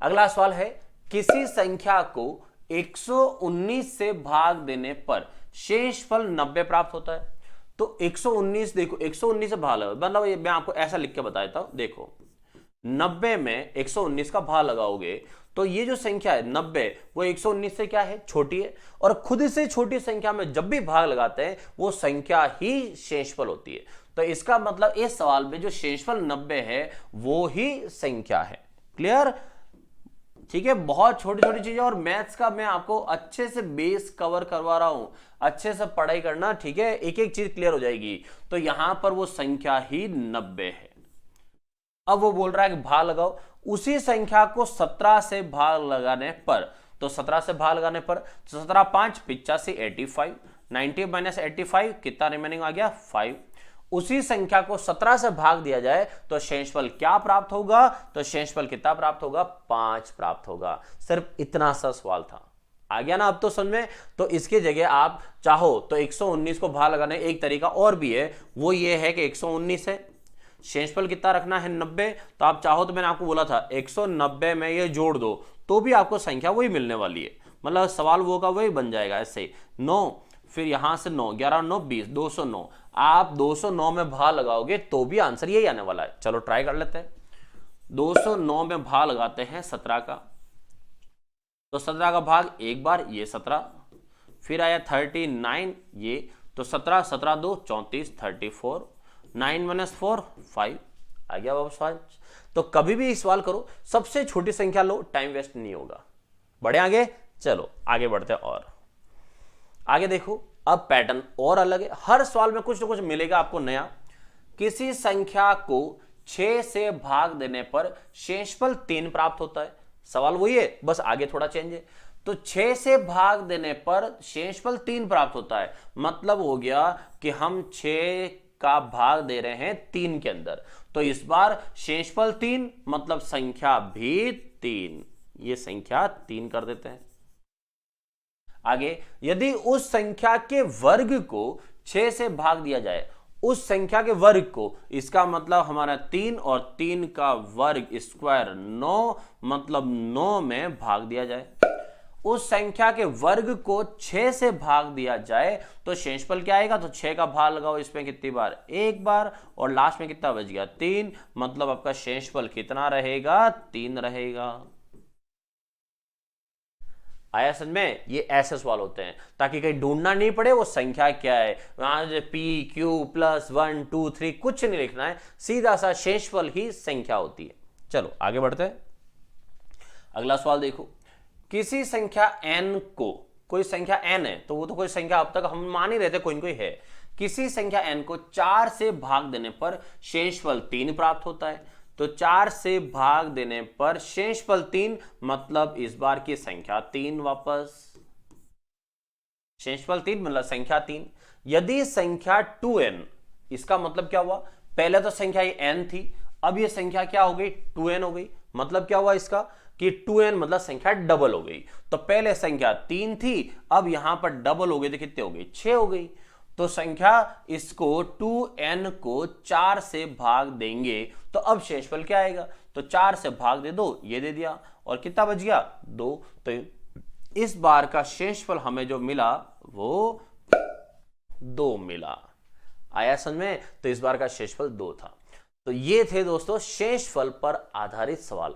अगला सवाल है, किसी संख्या को 119 से भाग देने पर शेषफल 90 प्राप्त होता है। तो 119, देखो 119 से भाग लगा, मतलब ये मैं आपको ऐसा लिख के बताता हूं, देखो 90 में 119 का भाग लगाओगे तो ये जो संख्या है 90, वो 119 से क्या है, छोटी है, और खुद से छोटी संख्या में जब भी भाग लगाते हैं वो संख्या ही शेषफल होती है। तो इसका मतलब इस सवाल में जो शेषफल 90 है वो ही संख्या है। क्लियर? ठीक है, बहुत छोटी छोटी चीजें, और मैथ्स का मैं आपको अच्छे से बेस कवर करवा रहा हूं, अच्छे से पढ़ाई करना, ठीक है, एक एक चीज क्लियर हो जाएगी। तो यहां पर वो संख्या ही 90 है। अब वो बोल रहा है कि भाग लगाओ, उसी संख्या को 17 से भाग लगाने पर, तो 17 से भाग लगाने पर 17 5 85 85, 90 माइनस 85 कितना रिमेनिंग आ गया 5। उसी संख्या को 17 से भाग दिया जाए तो शेषफल क्या प्राप्त होगा, तो शेषफल कितना प्राप्त होगा, 5 प्राप्त होगा। सिर्फ इतना सा सवाल था, आ गया ना अब तो समझ में। तो इसकी जगह आप चाहो तो 119 को भाग लगाने एक तरीका और भी है, वो ये है कि 119 है, शेषफल कितना रखना है 90, तो आप चाहो तो मैंने आपको बोला था 190 में ये जोड़ दो तो भी आपको संख्या वही मिलने वाली है, मतलब सवाल वो का वही बन जाएगा ऐसे ही। 9, फिर यहां से 9, 11 9 20, 209, आप 209 में भाग लगाओगे तो भी आंसर यही आने वाला है। चलो ट्राई कर लेते हैं। 209 में भाग लगाते हैं 17 का, तो 17 का भाग एक बार, ये 17, फिर आया 39 ये, तो 17 17 2 34 34, 9 माइनस 4 5, आ गया वापस 5। तो कभी भी सवाल करो सबसे छोटी संख्या लो, टाइम वेस्ट नहीं होगा। बढ़े आगे, चलो आगे बढ़ते हैं। और आगे देखो, अब पैटर्न और अलग है, हर सवाल में कुछ ना कुछ मिलेगा आपको नया। किसी संख्या को 6 से भाग देने पर शेषफल 3 प्राप्त होता है। सवाल वही है, बस आगे थोड़ा चेंज है। तो 6 से भाग देने पर शेषफल 3 प्राप्त होता है, मतलब हो गया कि हम 6 का भाग दे रहे हैं 3 के अंदर, तो इस बार शेषफल 3 मतलब संख्या भी 3, ये संख्या 3 कर देते हैं। आगे, यदि उस संख्या के वर्ग को 6 से भाग दिया जाए, उस संख्या के वर्ग को, इसका मतलब हमारा 3 और 3 का वर्ग स्क्वायर 9, मतलब 9 में भाग दिया जाए। उस संख्या के वर्ग को 6 से भाग दिया जाए तो शेषफल क्या आएगा, तो 6 का भाग लगाओ इसमें कितनी बार, एक बार, और लास्ट में कितना बच गया 3, मतलब आपका शेषफल कितना रहेगा, 3 रहेगा। आया समझ में? ये ऐसे सवाल होते हैं ताकि कहीं ढूंढना नहीं पड़े वो संख्या क्या है, वहां पी क्यू प्लस 1 2 3 कुछ नहीं लिखना है, सीधा सा शेषफल ही संख्या होती है। चलो आगे बढ़ते हैं। अगला सवाल देखो, किसी संख्या n को, कोई संख्या n है तो वो तो कोई संख्या अब तक हम मान ही रहे थे कोई न कोई है, किसी संख्या n को 4 से भाग देने पर शेषफल 3 प्राप्त होता है। तो 4 से भाग देने पर शेषफल 3, मतलब इस बार की संख्या 3, वापस शेषफल 3 मतलब संख्या 3। यदि संख्या 2n, इसका मतलब क्या हुआ, पहले तो संख्या ये n थी, अब ये संख्या क्या हो गई, 2n हो गई। मतलब क्या हुआ इसका कि 2n मतलब संख्या डबल हो गई। तो पहले संख्या 3 थी, अब यहां पर डबल हो गई तो कितने हो गई, 6 हो गई। तो संख्या इसको 2n को 4 से भाग देंगे तो अब शेषफल क्या आएगा, तो 4 से भाग दे दो, ये दे दिया, और कितना बच गया 2। तो इस बार का शेषफल हमें जो मिला वो 2 मिला। आया समझ में? तो इस बार का शेषफल 2 था। तो ये थे दोस्तों शेषफल पर आधारित सवाल।